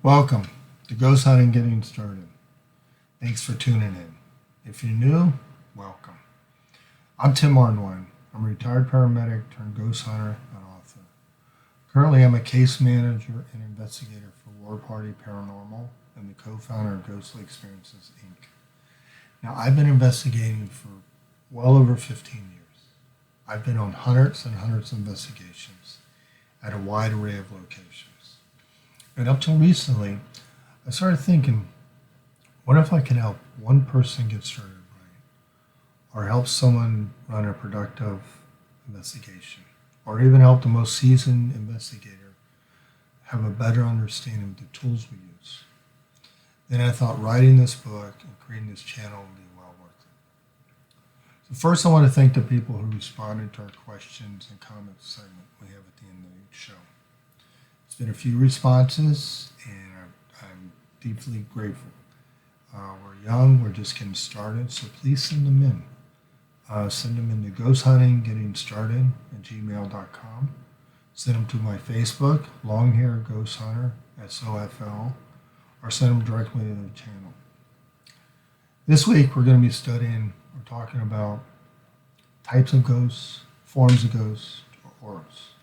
Welcome to Ghost Hunting Getting Started. Thanks for tuning in. If you're new, welcome. I'm Tim Arnwine. I'm a retired paramedic turned ghost hunter and author. Currently, I'm a case manager and investigator for War Party Paranormal and the co-founder of Ghostly Experiences, Inc. Now, I've been investigating for well over 15 years. I've been on hundreds and hundreds of investigations at a wide array of locations. And up till recently, I started thinking, what if I could help one person get started right? Or help someone run a productive investigation? Or even help the most seasoned investigator have a better understanding of the tools we use? Then I thought writing this book and creating this channel would be well worth it. So first I want to thank the people who responded to our questions and comments segment we have at the end of each show. It's been a few responses, and I'm deeply grateful. We're young, we're just getting started, so please send them in. Send them into ghosthuntingggettingstarted@gmail.com. Send them to my Facebook, Longhair Ghost Hunter, SOFL, or send them directly to the channel. This week we're going to be talking about types of ghosts, forms of ghosts, or orbs.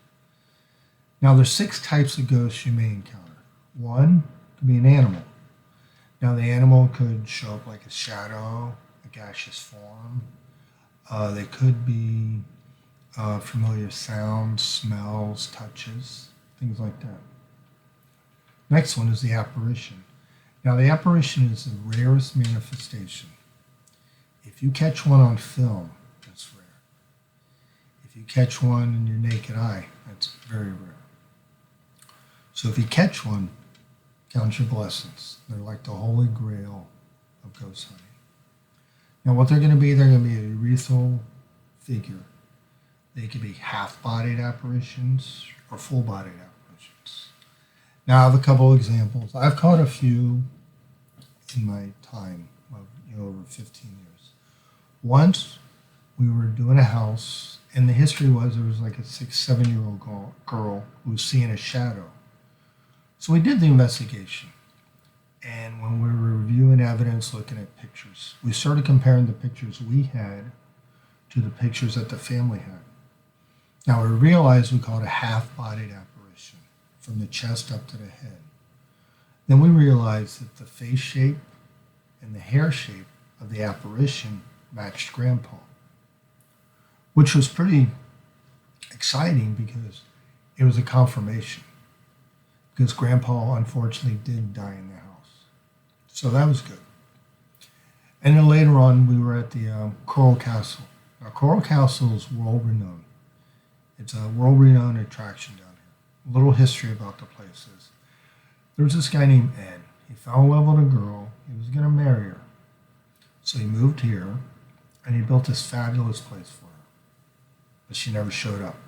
Now, there's 6 types of ghosts you may encounter. One could be an animal. Now, the animal could show up like a shadow, a gaseous form. They could be familiar sounds, smells, touches, things like that. Next one is the apparition. Now, the apparition is the rarest manifestation. If you catch one on film, that's rare. If you catch one in your naked eye, that's very rare. So if you catch one, count your blessings. They're like the holy grail of ghost hunting. Now what they're going to be a urethral figure. They could be half-bodied apparitions or full-bodied apparitions. Now I have a couple of examples. I've caught a few in my time of over 15 years. Once we were doing a house, and the history was there was like a 6-7-year-old girl who was seeing a shadow. So we did the investigation, and when we were reviewing evidence, looking at pictures, we started comparing the pictures we had to the pictures that the family had. Now we realized we called it a half-bodied apparition, from the chest up to the head. Then we realized that the face shape and the hair shape of the apparition matched Grandpa, which was pretty exciting because it was a confirmation. Because Grandpa unfortunately did die in the house. So that was good. And then later on, we were at the Coral Castle. Now, Coral Castle is world-renowned. It's a world-renowned attraction down here. A little history about the place is, there was this guy named Ed. He fell in love with a girl. He was going to marry her. So he moved here, and he built this fabulous place for her. But she never showed up.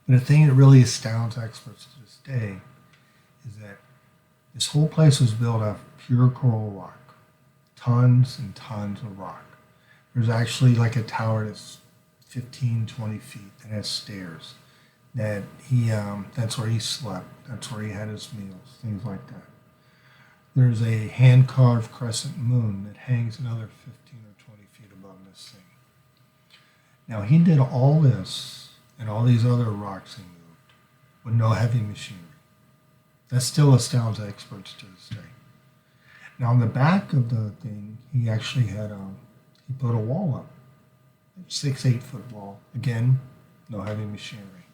But the thing that really astounds experts to this day is that this whole place was built out of pure coral rock. Tons and tons of rock. There's actually like a tower that's 15, 20 feet that has stairs. That's where he slept. That's where he had his meals, things like that. There's a hand-carved crescent moon that hangs another 15 or 20 feet above this thing. Now, he did all this and all these other rocks he moved with no heavy machinery. That still astounds experts to this day. Now on the back of the thing, he actually had he put a wall up, 6-8 foot wall. Again, no heavy machinery.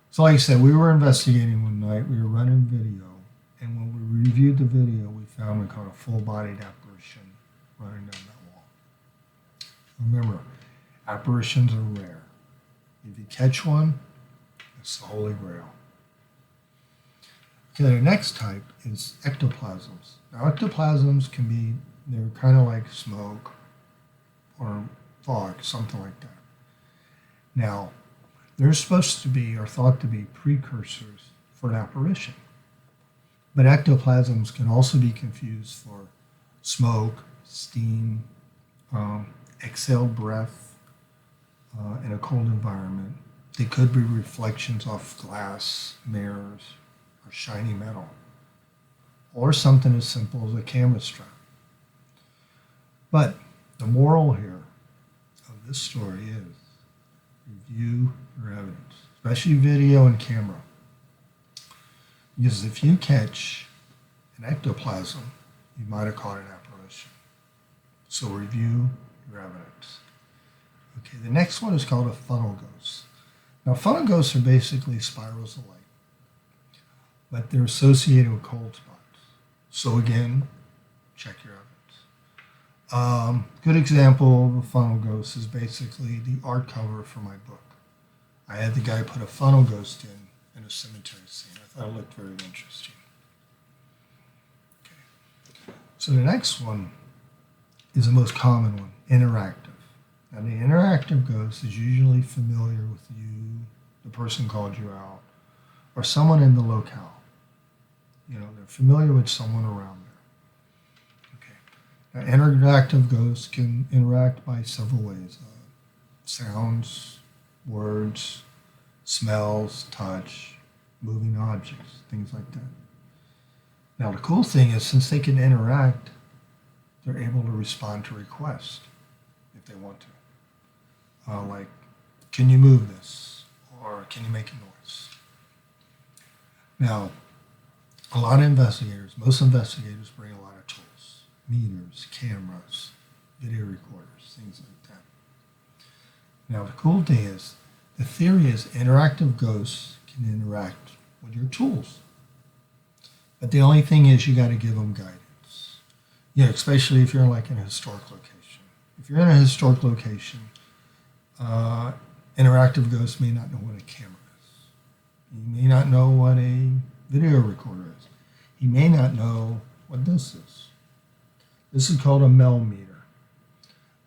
So like I said, we were investigating one night. We were running video, and when we reviewed the video, we found we caught a full-bodied apparition running down that wall. Remember, apparitions are rare. If you catch one, it's the Holy Grail. Okay, the next type is ectoplasms. Now, ectoplasms they're kind of like smoke or fog, something like that. Now, they're supposed to be, or thought to be, precursors for an apparition. But ectoplasms can also be confused for smoke, steam, exhaled breath, in a cold environment. They could be reflections off glass, mirrors, or shiny metal, or something as simple as a camera strap. But the moral here of this story is review your evidence, especially video and camera. Because if you catch an ectoplasm, you might have caught an apparition. So review your evidence. Okay, the next one is called a funnel ghost. Now, funnel ghosts are basically spirals of light, but they're associated with cold spots. So again, check your evidence. Good example of a funnel ghost is basically the art cover for my book. I had the guy put a funnel ghost in a cemetery scene. I thought it looked very interesting. Okay. So the next one is the most common one, interactive. Now the interactive ghost is usually familiar with you, the person called you out, or someone in the locale. You know, they're familiar with someone around there. Okay. Now interactive ghosts can interact by several ways. Sounds, words, smells, touch, moving objects, things like that. Now the cool thing is, since they can interact, they're able to respond to requests if they want to. Like, can you move this? Or can you make a noise? Now, a lot of investigators, most investigators bring a lot of tools. Meters, cameras, video recorders, things like that. Now, the cool thing is, the theory is interactive ghosts can interact with your tools. But the only thing is, you got to give them guidance. Yeah, especially if you're like in a historic location. If you're in a historic location, interactive ghosts may not know what a camera is. He may not know what a video recorder is. He may not know what this is. This is called a millimeter.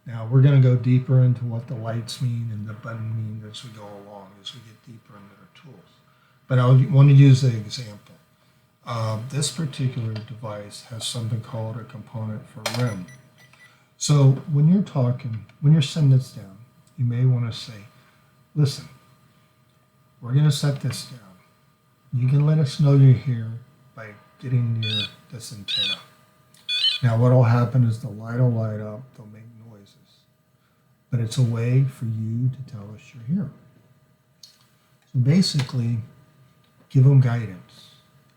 Now, we're going to go deeper into what the lights mean and the button mean as we go along, as we get deeper into the tools. But I want to use an example. This particular device has something called a component for REM. So when you're talking, when you're setting this down, you may want to say, listen, we're going to set this down. You can let us know you're here by getting near this antenna. Now what will happen is the light will light up, they'll make noises. But it's a way for you to tell us you're here. So basically, give them guidance.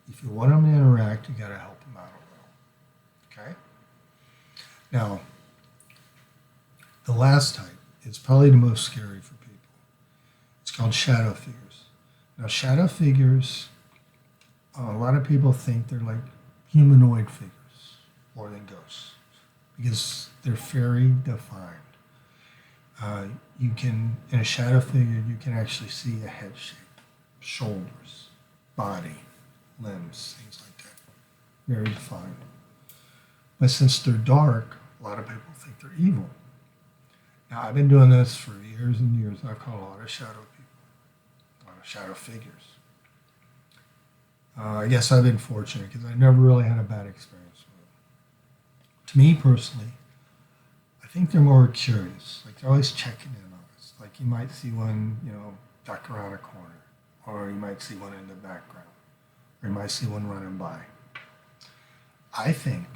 If you want them to interact, you got to help them out a little. Okay? Now, the last type is probably the most scary for people. It's called shadow figures. Now, shadow figures, a lot of people think they're like humanoid figures more than ghosts because they're very defined. You can, in a shadow figure, you can actually see a head shape, shoulders, body, limbs, things like that. Very defined. But since they're dark, a lot of people think they're evil. Now, I've been doing this for years and years. I've caught a lot of shadow people, a lot of shadow figures. I guess I've been fortunate because I never really had a bad experience with them. To me personally, I think they're more curious. Like they're always checking in on us. Like you might see one, duck around a corner, or you might see one in the background, or you might see one running by. I think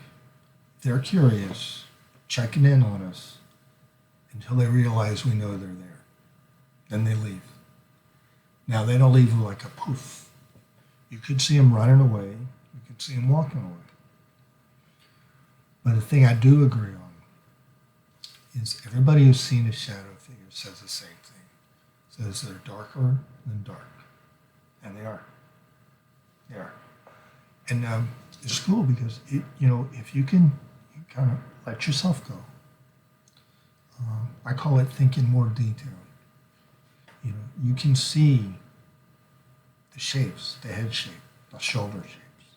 they're curious, checking in on us until they realize we know they're there. Then they leave. Now, they don't leave like a poof. You could see them running away. You could see them walking away. But the thing I do agree on is everybody who's seen a shadow figure says the same thing. Says they're darker than dark. And they are. They are. And it's cool because, if you can kind of let yourself go, I call it thinking more detail. You can see the shapes, the head shape, the shoulder shapes.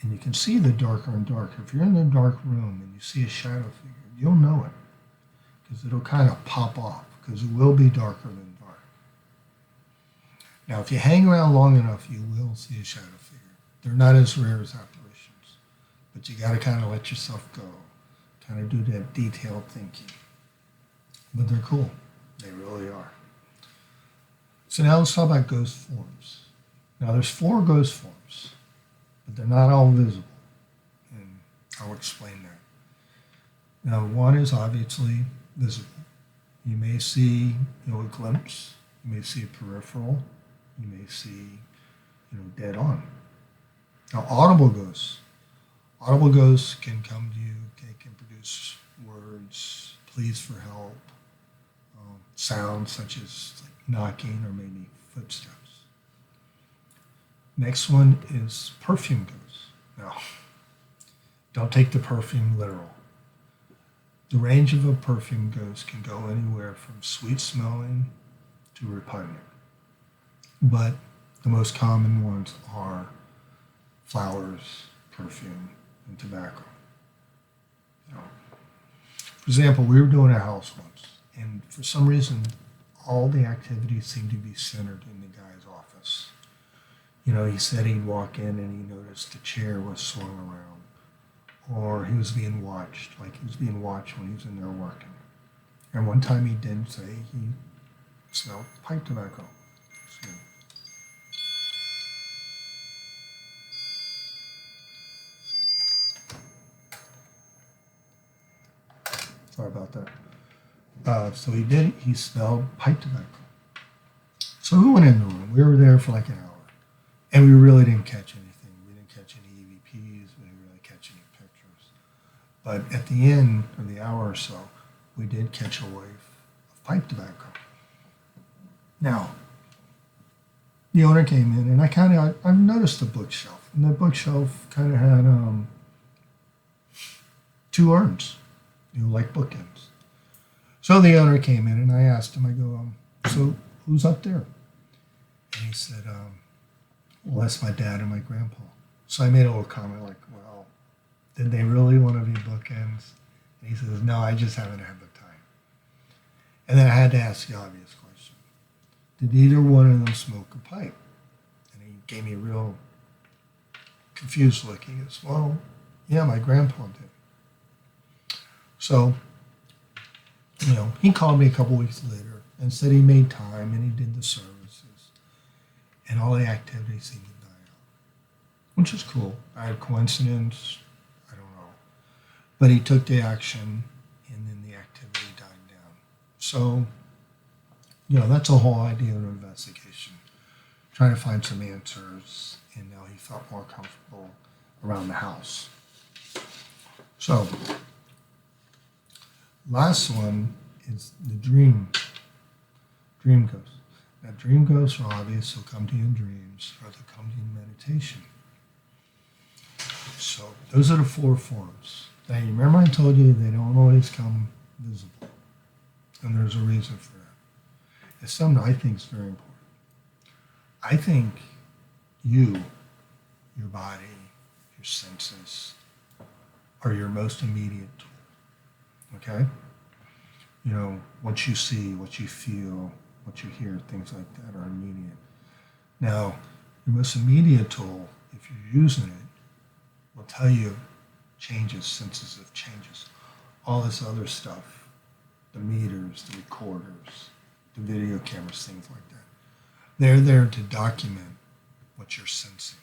And you can see the darker and darker. If you're in a dark room and you see a shadow figure, you'll know it because it'll kind of pop off because it will be darker than dark. Now, if you hang around long enough, you will see a shadow figure. They're not as rare as apparitions, but you got to kind of let yourself go, kind of do that detailed thinking. But they're cool. They really are. So now let's talk about ghost forms. Now there's 4 ghost forms, but they're not all visible, and I'll explain that. Now one is obviously visible. You may see, a glimpse. You may see a peripheral. You may see, dead on. Now audible ghosts. Audible ghosts can come to you. They can produce words, pleas for help, sounds such as like knocking or maybe footsteps. Next one is perfume ghosts. Now, don't take the perfume literal. The range of a perfume ghost can go anywhere from sweet smelling to repugnant. But the most common ones are flowers, perfume, and tobacco. For example, we were doing a house once, and for some reason, all the activities seemed to be centered in the guy's office. He said he'd walk in and he noticed the chair was swung around, or he was being watched, like he was being watched when he was in there working. And one time he did say he smelled pipe tobacco. Sorry about that. So he smelled pipe tobacco. So we went in the room. We were there for like an hour. And we really didn't catch anything. We didn't catch any EVPs. We didn't really catch any pictures. But at the end of the hour or so, we did catch a whiff of pipe tobacco. Now, the owner came in, and I noticed the bookshelf. And the bookshelf kind of had 2 urns, like bookends. So the owner came in, and I asked him, I go, so who's up there? And he said, well, that's my dad and my grandpa. So I made a little comment like, well, did they really want to be bookends? And he says, no, I just haven't had the time. And then I had to ask the obvious question. Did either one of them smoke a pipe? And he gave me a real confused look. He goes, well, yeah, my grandpa did. So, he called me a couple weeks later and said he made time and he did the services. And all the activity seemed to die out, which is cool. I had coincidence, I don't know. But he took the action and then the activity died down. So, that's a whole idea of an investigation. Trying to find some answers, and now he felt more comfortable around the house. So, last one is the dream ghost. Now, dream ghosts are obvious. They'll come to you in dreams, or they'll come to you in meditation. So, those are the 4 forms. Now, you remember I told you they don't always come visible. And there's a reason for that. It's something I think is very important. I think you, your body, your senses, are your most immediate tool. Okay? What you see, what you feel, what you hear, things like that are immediate. Now, your most immediate tool, if you're using it, will tell you changes, senses of changes. All this other stuff, the meters, the recorders, the video cameras, things like that. They're there to document what you're sensing.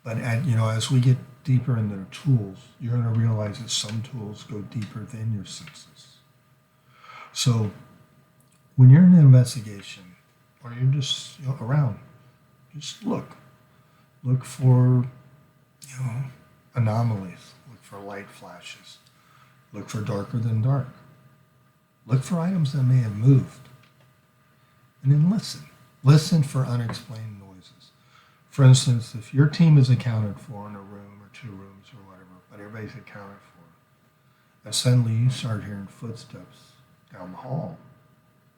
But as we get deeper into the tools, you're going to realize that some tools go deeper than your senses. So when you're in an investigation, or you're just around, just look. Look for anomalies. Look for light flashes. Look for darker than dark. Look for items that may have moved. And then listen. Listen for unexplained noises. For instance, if your team is accounted for in a room or 2 rooms or whatever, but everybody's accounted for, and suddenly you start hearing footsteps down the hall,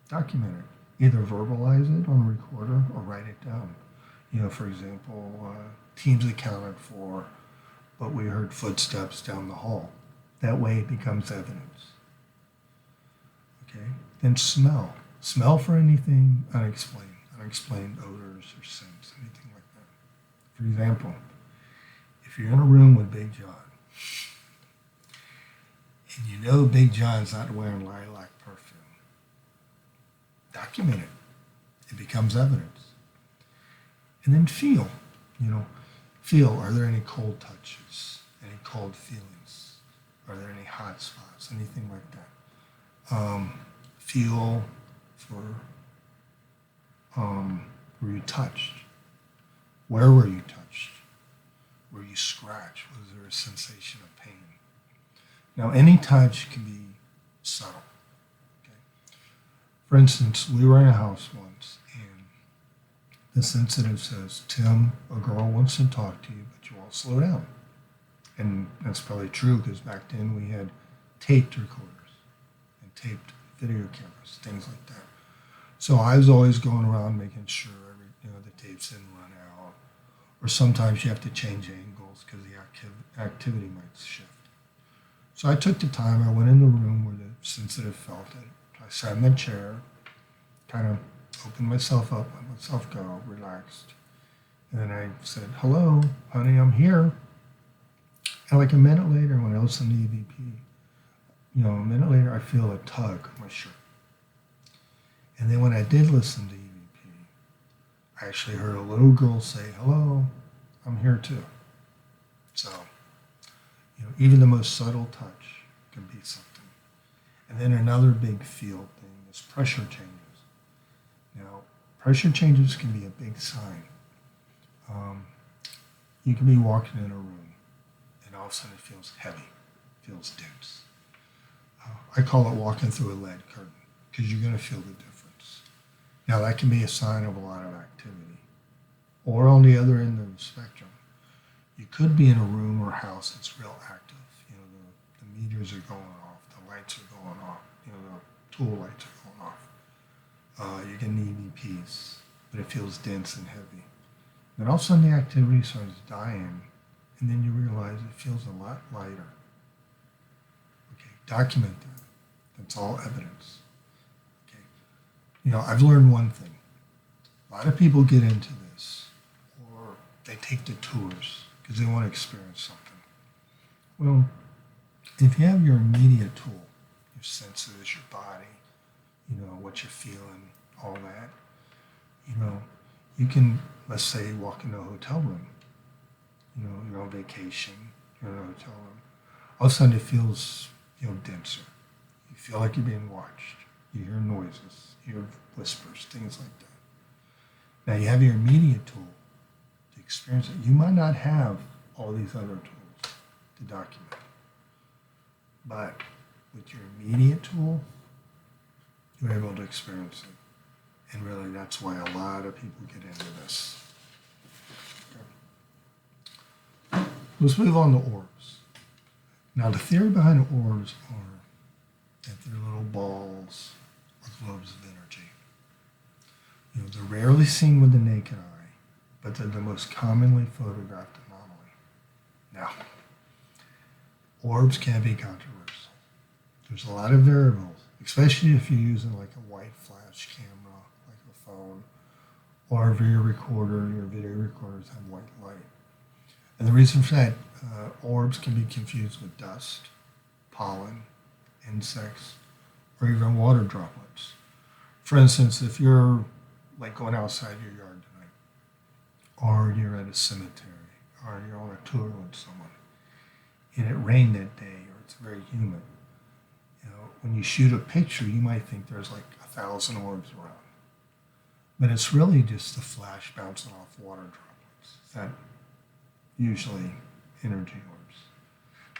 document it. Either verbalize it on a recorder or write it down. For example, teams accounted for, but we heard footsteps down the hall. That way it becomes evidence. Okay? Then smell. Smell for anything unexplained odors or scents, anything like that. For example, if you're in a room with Big John, and Big John's not wearing lilac perfume, document it. It becomes evidence. And then feel, feel, are there any cold touches, any cold feelings? Are there any hot spots, anything like that? Feel for, were you touched? Where were you touched? Were you scratched? Was there a sensation of pain? Now, any touch can be subtle. Okay? For instance, we were in a house once, and the sensitive says, Tim, a girl wants to talk to you, but you won't slow down. And that's probably true because back then we had taped recorders and taped video cameras, things like that. So I was always going around making sure the tapes didn't run out. Or sometimes you have to change angles because the activity might shift. So I took the time, I went in the room where the sensitive felt it. I sat in the chair, kind of opened myself up, let myself go, relaxed. And then I said, hello, honey, I'm here. And like a minute later, when I listened to EVP, a minute later, I feel a tug on my shirt. And then when I did listen to EVP, I actually heard a little girl say, hello, I'm here too. So, even the most subtle touch can be something. And then another big field thing is pressure changes. Now, pressure changes can be a big sign. You can be walking in a room, and all of a sudden it feels heavy, feels dense. I call it walking through a lead curtain, because you're going to feel the difference. Now, that can be a sign of a lot of activity. Or on the other end of the spectrum, you could be in a room or house that's real active. The meters are going off, the lights are going off, the tool lights are going off. You're getting EVPs, but it feels dense and heavy. Then all of a sudden the activity starts dying, and then you realize it feels a lot lighter. Okay, document that. That's all evidence. Okay, I've learned one thing. A lot of people get into this, or they take the tours because they want to experience something. Well, if you have your immediate tool, your senses, your body, what you're feeling, all that, you can, let's say, walk into a hotel room. You're on vacation, you're in a hotel room. All of a sudden it feels, denser. You feel like you're being watched. You hear noises, you hear whispers, things like that. Now you have your immediate tool to experience it. You might not have all these other tools to document. But with your immediate tool, you're able to experience it. And really, that's why a lot of people get into this. Okay. Let's move on to orbs. Now, the theory behind orbs are that they're little balls or globes of energy. They're rarely seen with the naked eye, but they're the most commonly photographed anomaly. Now, orbs can be controversial. There's a lot of variables, especially if you're using like a white flash camera, like a phone, or if your video recorders have white light. And the reason for that, orbs can be confused with dust, pollen, insects, or even water droplets. For instance, if you're like going outside your yard tonight, or you're at a cemetery, or you're on a tour with someone, and it rained that day, or it's very humid, when you shoot a picture, you might think there's like 1,000 orbs around. But it's really just the flash bouncing off water droplets. That usually energy orbs.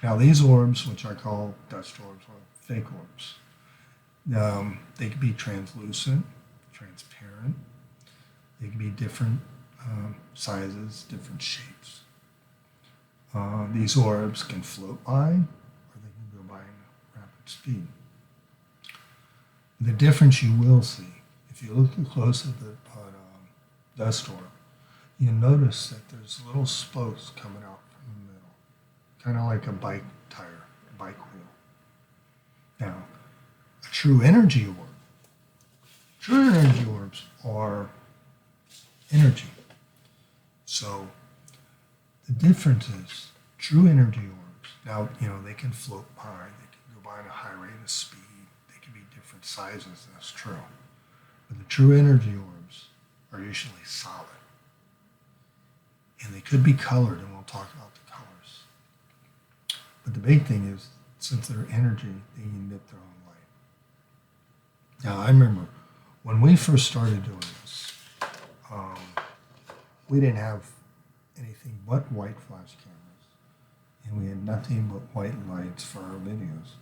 Now these orbs, which I call dust orbs or fake orbs, they can be translucent, transparent. They can be different sizes, different shapes. These orbs can float by, or they can go by in rapid speed. The difference you will see, if you look close at the dust orb, you'll notice that there's little spokes coming out from the middle, kind of like a bike tire, a bike wheel. Now, a true energy orbs are energy. So the difference is true energy orbs. Now, they can float by, they can go by at a high rate of speed, they can be different sizes, that's true. But the true energy orbs are usually solid. And they could be colored, and we'll talk about the colors. But the big thing is, since they're energy, they emit their own light. Now, I remember when we first started doing this, we didn't have anything but white flash cameras, and we had nothing but white lights for our videos.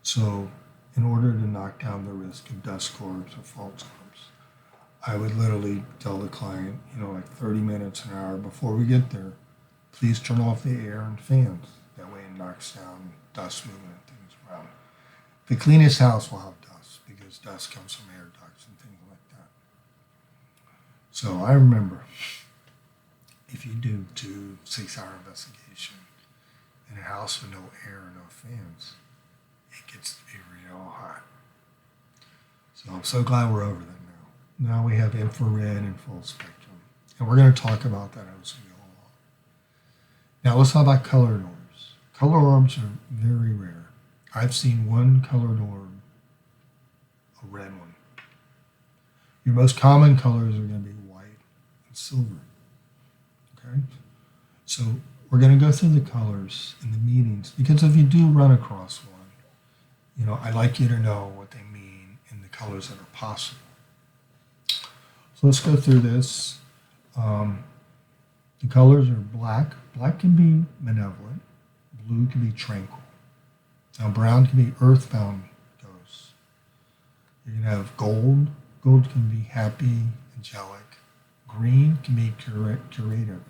So, in order to knock down the risk of dust orbs or false orbs, I would literally tell the client, like 30 minutes, an hour before we get there, please turn off the air and fans. That way it knocks down dust movement and things around. The cleanest house will have dust because dust comes from air ducts and things like that. So I remember, if you do 2 6-hour investigation in a house with no air or no fans, it gets to be real hot. So I'm so glad we're over that now. Now we have infrared and full spectrum. And we're going to talk about that as we go along. Now let's talk about colored orbs. Colored orbs are very rare. I've seen one colored orb, a red one. Your most common colors are going to be white and silver. Okay? So we're going to go through the colors in the meetings, because if you do run across one, I'd like you to know what they mean in the colors that are possible. So let's go through this. The colors are black. Black can be malevolent. Blue can be tranquil. Now brown can be earthbound ghosts. You're going to have gold. Gold can be happy, angelic. Green can be curative,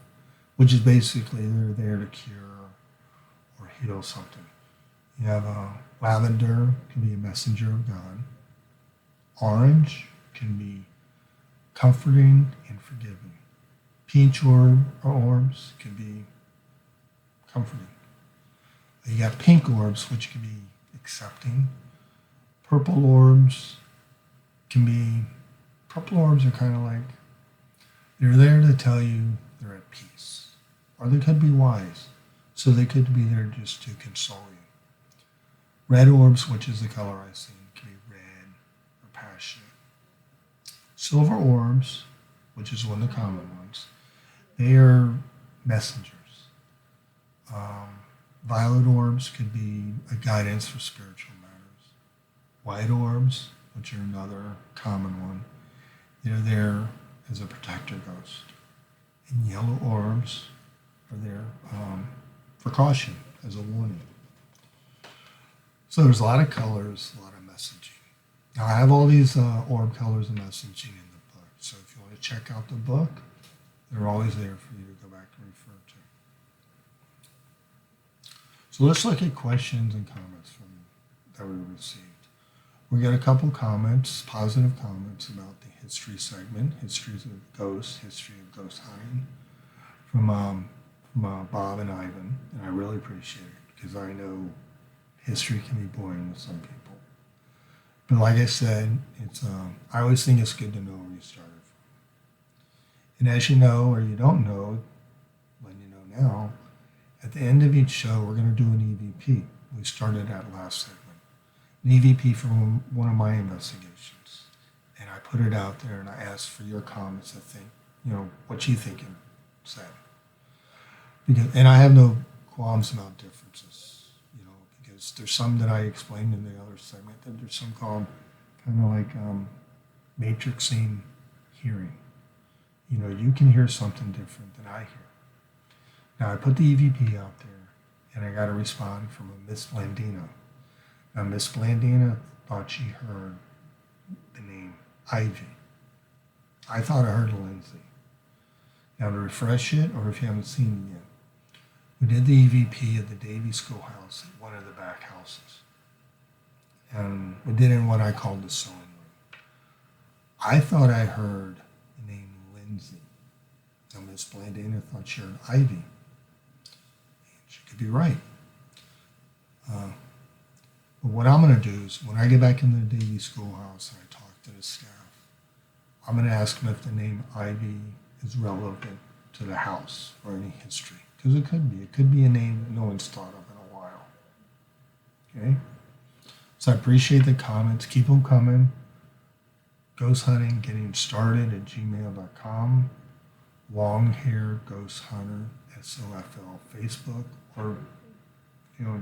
which is basically they're there to cure or heal something. You have lavender can be a messenger of God. Orange can be comforting and forgiving. Peach orbs can be comforting. You got pink orbs, which can be accepting. Purple orbs are kind of like, they're there to tell you they're at peace. Or they could be wise. So they could be there just to console you. Red orbs, which is the color I see, can be red or passionate. Silver orbs, which is one of the common ones, they are messengers. Violet orbs could be a guidance for spiritual matters. White orbs, which are another common one, they're there as a protector ghost. And yellow orbs are there for caution, as a warning. So there's a lot of colors, a lot of messaging. Now I have all these orb colors and messaging in the book. So if you want to check out the book, they're always there for you to go back and refer to. So let's look at questions and comments that we received. We got a couple comments, positive comments about the history segment, histories of ghosts, history of ghost hunting, from Bob and Ivan, and I really appreciate it because I know history can be boring to some people. But like I said, I always think it's good to know where you started from. And as you know, or you don't know, letting you know now, at the end of each show, we're going to do an EVP. We started that last segment. An EVP from one of my investigations. And I put it out there and I asked for your comments, what you think it said. And I have no qualms about differences, because there's some that I explained in the other segment, that there's some called kind of like matrixing hearing. You can hear something different than I hear. Now, I put the EVP out there, and I got a response from a Miss Blandina. Now, Miss Blandina thought she heard the name Ivy. I thought I heard Lindsay. Now, to refresh it, or if you haven't seen it yet, we did the EVP at the Davy Schoolhouse at one of the back houses. And we did it in what I called the sewing room. I thought I heard the name Lindsay. Now, Miss Blandina thought she heard Ivy. She could be right. But what I'm going to do is, when I get back in the Davy Schoolhouse and I talk to the staff, I'm going to ask them if the name Ivy is relevant to the house or any history. Because it could be. It could be a name that no one's thought of in a while. Okay? So I appreciate the comments. Keep them coming. Ghost hunting, getting started at gmail.com. Long Hair Ghost Hunter, SOFL, Facebook, or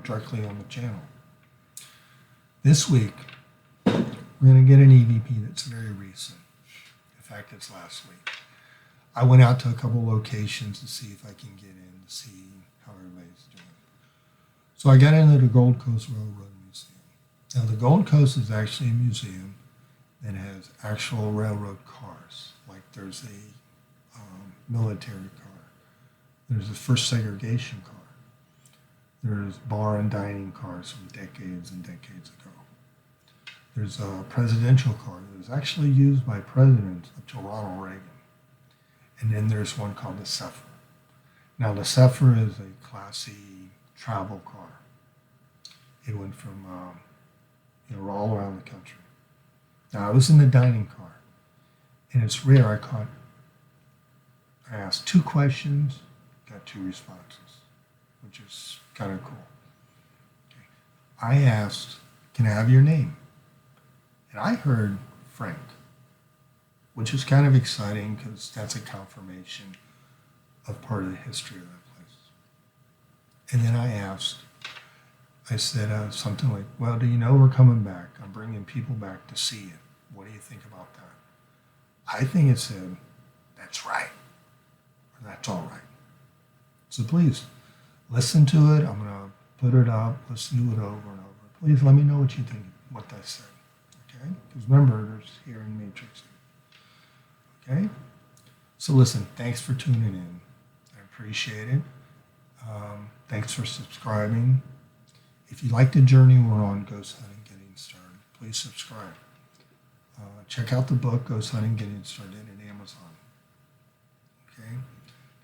directly on the channel. This week, we're going to get an EVP that's very recent. In fact, it's last week. I went out to a couple locations to see if I can get in to see how everybody's doing. So I got into the Gold Coast Railroad Museum. Now, the Gold Coast is actually a museum that has actual railroad cars. Like there's a military car. There's the first segregation car. There's bar and dining cars from decades and decades ago. There's a presidential car that was actually used by presidents up to Ronald Reagan. And then there's one called the Zephyr. Now the Zephyr is a classy travel car. It went from all around the country. Now I was in the dining car, and it's rare I asked 2 questions, got 2 responses, which is kind of cool. Okay. I asked, "Can I have your name?" And I heard Frank, which is kind of exciting because that's a confirmation of part of the history of that place. And then I said something like, "Well, do you know we're coming back? I'm bringing people back to see you. What do you think about that?" I think it said, "That's right," or "That's all right." So please, listen to it. I'm going to put it up, listen to it over and over. Please let me know what you think, what I said. Okay? Because remember, there's hearing matrix. Okay? So listen, thanks for tuning in. I appreciate it. Thanks for subscribing. If you like the journey we're on, Ghost Hunting Getting Started, please subscribe. Check out the book, Ghost Hunting Getting Started, at Amazon. Okay?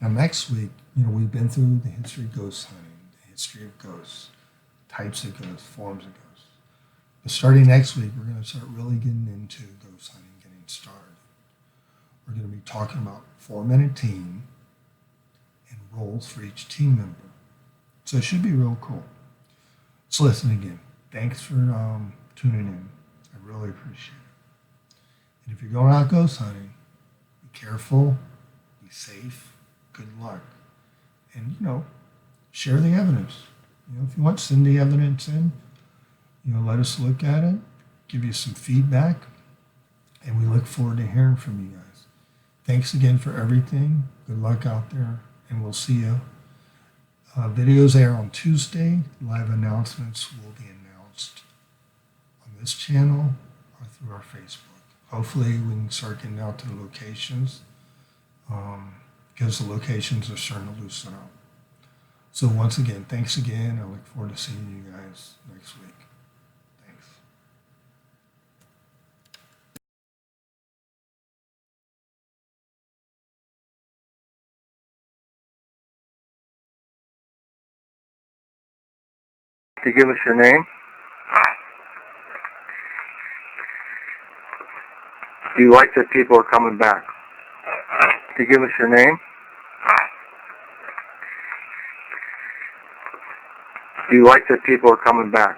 Now next week, we've been through the history of ghost hunting, the history of ghosts, types of ghosts, forms of ghosts. But starting next week, we're going to start really getting into ghost hunting getting started. We're going to be talking about 4-minute team and roles for each team member. So it should be real cool. So listen again. Thanks for tuning in. I really appreciate it. And if you're going out ghost hunting, be careful, be safe, good luck. And, share the evidence. If you want, send the evidence in. Let us look at it, give you some feedback, and we look forward to hearing from you guys. Thanks again for everything. Good luck out there, and we'll see you. Videos air on Tuesday. Live announcements will be announced on this channel or through our Facebook. Hopefully we can start getting out to the locations because the locations are starting to loosen up. So once again, thanks again. I look forward to seeing you guys next week. Thanks. Can you give us your name? Do you like that people are coming back? Can you give us your name? Do you like that people are coming back?